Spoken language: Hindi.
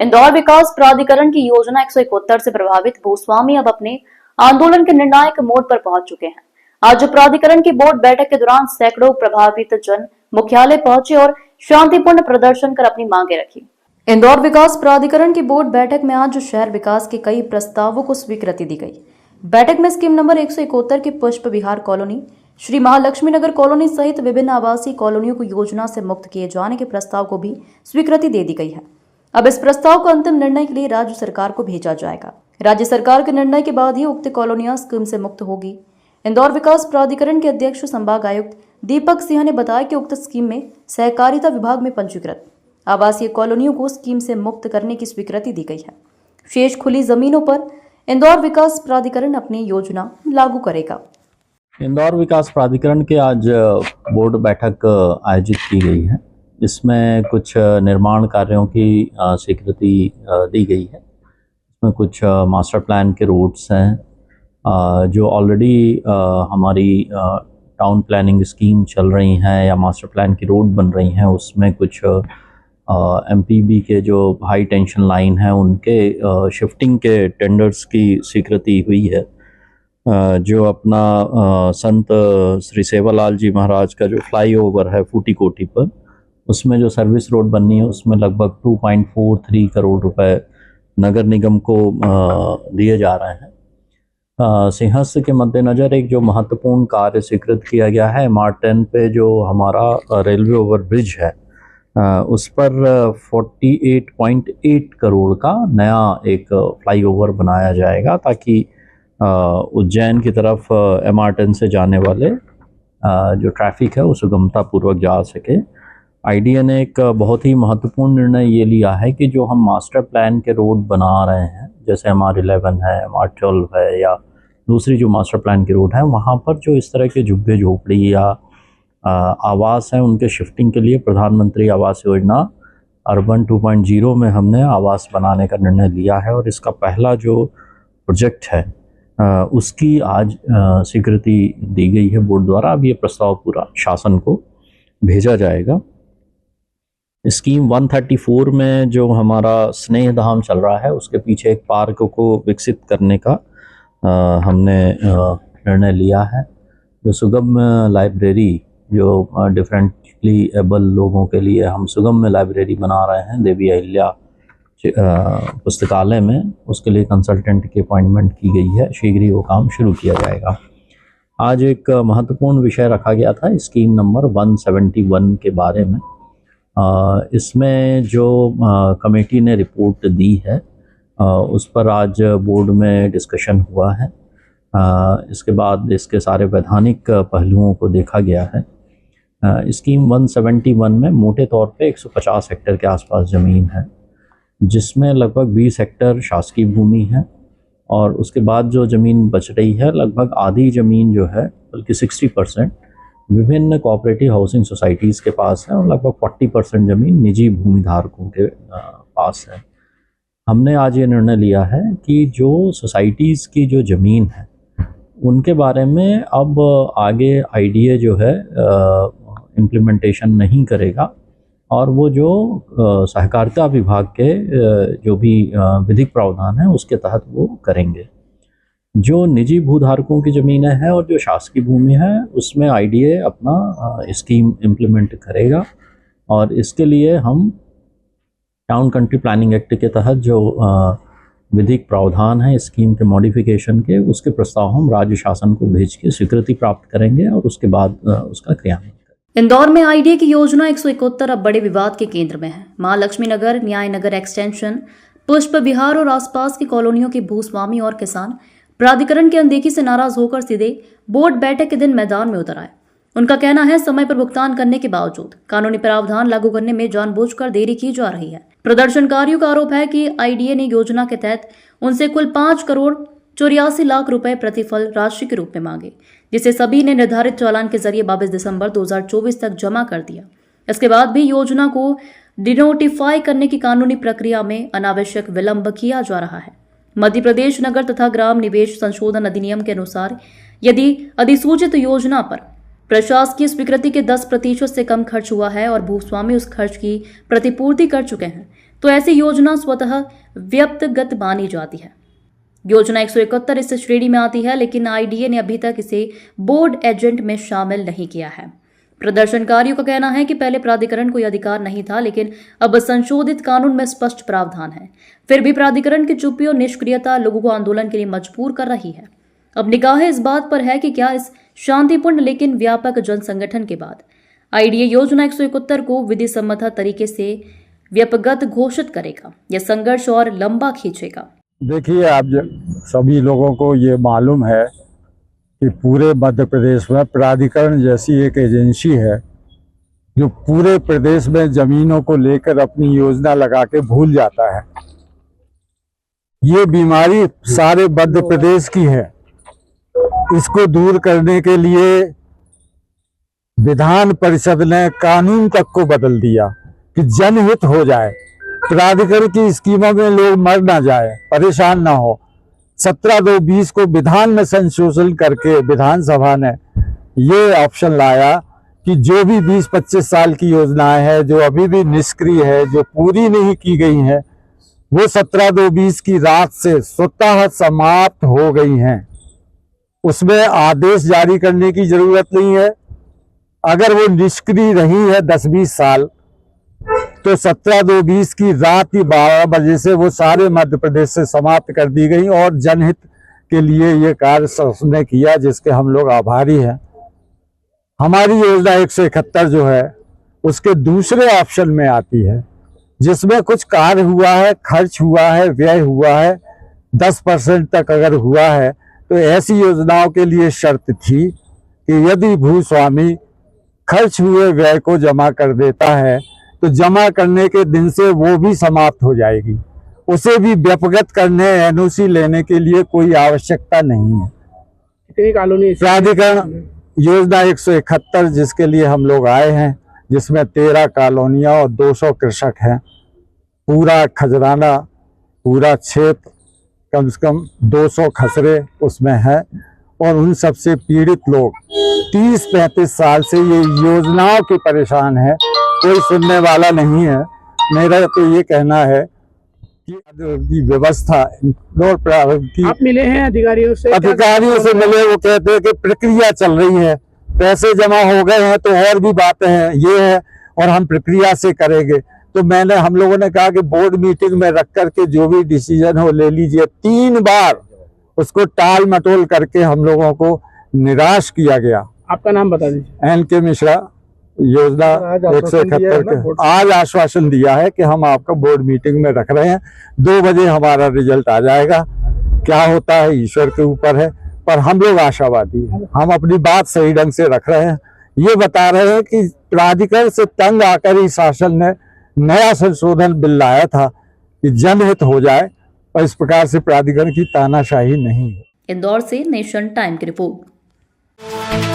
इंदौर विकास प्राधिकरण की योजना 171 से प्रभावित भूस्वामी अब अपने आंदोलन के निर्णायक मोड़ पर पहुंच चुके हैं। आज प्राधिकरण की बोर्ड बैठक के दौरान सैकड़ों प्रभावित जन मुख्यालय पहुंचे और शांतिपूर्ण प्रदर्शन कर अपनी मांगे रखी। इंदौर विकास प्राधिकरण की बोर्ड बैठक में आज शहर विकास के कई प्रस्तावों को स्वीकृति दी गई। बैठक में स्कीम नंबर 171 की पुष्प विहार कॉलोनी, श्री महालक्ष्मी नगर कॉलोनी सहित विभिन्न आवासीय कॉलोनियों को योजना से मुक्त किए जाने के प्रस्ताव को भी स्वीकृति दे दी गई है। अब इस प्रस्ताव को अंतिम निर्णय के लिए राज्य सरकार को भेजा जाएगा। राज्य सरकार के निर्णय के बाद ही उक्त कॉलोनियां स्कीम से मुक्त होगी। इंदौर विकास प्राधिकरण के अध्यक्ष संभाग आयुक्त दीपक सिंह ने बताया कि उक्त स्कीम में सहकारिता विभाग में पंजीकृत आवासीय कॉलोनियों को स्कीम से मुक्त करने की स्वीकृति दी गई है। शेष खुली जमीनों पर इंदौर विकास प्राधिकरण अपनी योजना लागू करेगा। इंदौर विकास प्राधिकरण के आज बोर्ड बैठक आयोजित की गई है। इसमें कुछ निर्माण कार्यों की स्वीकृति दी गई है। इसमें कुछ मास्टर प्लान के रूट्स हैं जो ऑलरेडी हमारी टाउन प्लानिंग स्कीम चल रही हैं या मास्टर प्लान की रोड बन रही हैं। उसमें कुछ एमपीबी के जो हाई टेंशन लाइन है उनके शिफ्टिंग के टेंडर्स की स्वीकृति हुई है। जो अपना संत श्री सेवालाल जी महाराज का जो फ्लाईओवर है फूटी कोठी पर, उसमें जो सर्विस रोड बननी है उसमें लगभग 2.43 करोड़ रुपए नगर निगम को दिए जा रहे हैं। सिंहस्थ के मद्देनज़र एक जो महत्वपूर्ण कार्य स्वीकृत किया गया है, MR10 पे जो हमारा रेलवे ओवर ब्रिज है उस पर 48.8 करोड़ का नया एक फ्लाईओवर बनाया जाएगा ताकि उज्जैन की तरफ MR10 से जाने वाले जो ट्रैफिक है वो सुगमतापूर्वक जा सके। आईडीए ने एक बहुत ही महत्वपूर्ण निर्णय ये लिया है कि जो हम मास्टर प्लान के रोड बना रहे हैं, जैसे MR11 है, MR12 है या दूसरी जो मास्टर प्लान की रोड है, वहाँ पर जो इस तरह के झुग्गे झोपड़ी या आवास हैं उनके शिफ्टिंग के लिए प्रधानमंत्री आवास योजना अर्बन 2.0 में हमने आवास बनाने का निर्णय लिया है और इसका पहला जो प्रोजेक्ट है उसकी आज स्वीकृति दी गई है बोर्ड द्वारा। अब ये प्रस्ताव पूरा शासन को भेजा जाएगा। स्कीम 134 में जो हमारा स्नेह धाम चल रहा है उसके पीछे एक पार्क को विकसित करने का हमने निर्णय लिया है। जो सुगम्य लाइब्रेरी जो डिफरेंटली एबल लोगों के लिए हम सुगम्य लाइब्रेरी बना रहे हैं देवी अहिल्या पुस्तकालय में, उसके लिए कंसल्टेंट की अपॉइंटमेंट की गई है। शीघ्र ही वो काम शुरू किया जाएगा। आज एक महत्वपूर्ण विषय रखा गया था स्कीम नंबर 171 के बारे में। इसमें जो कमेटी ने रिपोर्ट दी है उस पर आज बोर्ड में डिस्कशन हुआ है। इसके बाद इसके सारे वैधानिक पहलुओं को देखा गया है। स्कीम 171 में मोटे तौर पे 150 हेक्टेयर के आसपास ज़मीन है, जिसमें लगभग 20 हेक्टेयर शासकीय भूमि है और उसके बाद जो ज़मीन बच रही है लगभग आधी ज़मीन जो है बल्कि 60% विभिन्न कोऑपरेटिव हाउसिंग सोसाइटीज़ के पास है और लगभग 40% ज़मीन निजी भूमि धारकों के पास है। हमने आज ये निर्णय लिया है कि जो सोसाइटीज़ की जो ज़मीन है उनके बारे में अब आगे आईडीए जो है इम्प्लीमेंटेशन नहीं करेगा और वो जो सहकारिता विभाग के जो भी विधिक प्रावधान है उसके तहत वो करेंगे। जो निजी भूधारकों की ज़मीनें हैं और जो शासकीय भूमि है उसमें आईडीए अपना स्कीम इम्प्लीमेंट करेगा और इसके लिए हम टाउन कंट्री प्लानिंग एक्ट के तहत जो विधिक प्रावधान है स्कीम के मॉडिफिकेशन के, उसके प्रस्ताव हम राज्य शासन को भेज के स्वीकृति प्राप्त करेंगे और उसके बाद उसका क्रियान्वयन करेंगे। इंदौर में आईडीए की योजना 171 अब बड़े विवाद के केंद्र में है। महालक्ष्मी नगर, न्याय नगर एक्सटेंशन, पुष्प विहार और आसपास की कॉलोनियों के भूस्वामी और किसान प्राधिकरण की अनदेखी से नाराज होकर सीधे बोर्ड बैठक के दिन मैदान में उतर आए। उनका कहना है समय पर भुगतान करने के बावजूद कानूनी प्रावधान लागू करने में जानबूझकर देरी की जा रही है। प्रदर्शनकारियों का आरोप है कि आईडीए ने योजना के तहत उनसे कुल 5 करोड़ 84 लाख रुपए प्रतिफल राशि के रूप में मांगे, जिसे सभी ने निर्धारित चालान के जरिए 22 दिसंबर 2024 तक जमा कर दिया। इसके बाद भी योजना को डिनोटिफाई करने की कानूनी प्रक्रिया में अनावश्यक विलंब किया जा रहा है। मध्य प्रदेश नगर तथा ग्राम निवेश संशोधन अधिनियम के अनुसार यदि अधिसूचित योजना पर प्रशासकीय स्वीकृति के 10% से कम खर्च हुआ है और भूस्वामी उस खर्च की प्रतिपूर्ति कर चुके हैं, तो ऐसी योजना स्वतः व्यक्तिगत मानी जाती है। योजना 171 इस श्रेणी में आती है, लेकिन आईडीए ने अभी तक इसे बोर्ड एजेंट में शामिल नहीं किया है। प्रदर्शनकारियों का कहना है कि पहले प्राधिकरण को यह अधिकार नहीं था, लेकिन अब संशोधित कानून में स्पष्ट प्रावधान है। फिर भी प्राधिकरण की चुप्पी और निष्क्रियता लोगों को आंदोलन के लिए मजबूर कर रही है। अब निगाहें इस बात पर है कि क्या इस शांतिपूर्ण लेकिन व्यापक जन संगठन के बाद आईडीए योजना 171 को विधि सम्मत तरीके से व्यापक घोषित करेगा या संघर्ष और लंबा खींचेगा। देखिए, आप सभी लोगों को ये मालूम है कि पूरे मध्य प्रदेश में प्राधिकरण जैसी एक एजेंसी है जो पूरे प्रदेश में जमीनों को लेकर अपनी योजना लगा के भूल जाता है। ये बीमारी सारे मध्य प्रदेश की है। इसको दूर करने के लिए विधान परिषद ने कानून तक को बदल दिया कि जनहित हो जाए, प्राधिकरण की स्कीमों में लोग मर ना जाए, परेशान ना हो। 17/2/20 को विधान में संशोधन करके विधानसभा ने ये ऑप्शन लाया कि जो भी 20-25 साल की योजनाएं हैं जो अभी भी निष्क्रिय है, जो पूरी नहीं की गई हैं, वो 17/2/20 की रात से स्वतः समाप्त हो गई हैं। उसमें आदेश जारी करने की जरूरत नहीं है। अगर वो निष्क्रिय रही है 10-20 साल, तो 17/2/20 की रात ही 12 बजे से वो सारे मध्य प्रदेश से समाप्त कर दी गई और जनहित के लिए ये कार्य उसने किया, जिसके हम लोग आभारी हैं। हमारी योजना 171 जो है उसके दूसरे ऑप्शन में आती है, जिसमें कुछ कार्य हुआ है, खर्च हुआ है, व्यय हुआ है, 10% तक अगर हुआ है, तो ऐसी योजनाओं के लिए शर्त थी कि यदि भूस्वामी खर्च हुए व्यय को जमा कर देता है तो जमा करने के दिन से वो भी समाप्त हो जाएगी। उसे भी व्यपगत करने, एनओसी लेने के लिए कोई आवश्यकता नहीं है। कितनी कॉलोनी प्राधिकरण योजना 171 जिसके लिए हम लोग आए हैं, जिसमें 13 कॉलोनियां और 200 कृषक हैं। पूरा खजराना, पूरा क्षेत्र, कम से कम 200 खसरे उसमें हैं और उन सबसे पीड़ित लोग 30-35 साल से ये योजनाओं की परेशान है। कोई सुनने वाला नहीं है। मेरा तो ये कहना है कि व्यवस्था की आप मिले हैं अधिकारियों से? अधिकारियों से मिले, वो कहते हैं कि प्रक्रिया चल रही है, पैसे जमा हो गए हैं तो और भी बातें हैं, ये है और हम प्रक्रिया से करेंगे। तो हम लोगों ने कहा कि बोर्ड मीटिंग में रख करके जो भी डिसीजन हो ले लीजिए। 3 बार उसको टाल मटोल करके हम लोगों को निराश किया गया। आपका नाम बता दीजिए। NK मिश्रा, योजना 171 के आज आश्वासन दिया है कि हम आपको बोर्ड मीटिंग में रख रहे हैं। 2 बजे हमारा रिजल्ट आ जाएगा। क्या होता है ईश्वर के ऊपर है, पर हम लोग आशावादी हैं। हम अपनी बात सही ढंग से रख रहे हैं। ये बता रहे हैं कि प्राधिकरण से तंग आकर ही शासन ने नया संशोधन बिल लाया था कि जनहित हो जाए, और इस प्रकार से प्राधिकरण की तानाशाही नहीं है। इंदौर से नेशन टाइम की रिपोर्ट।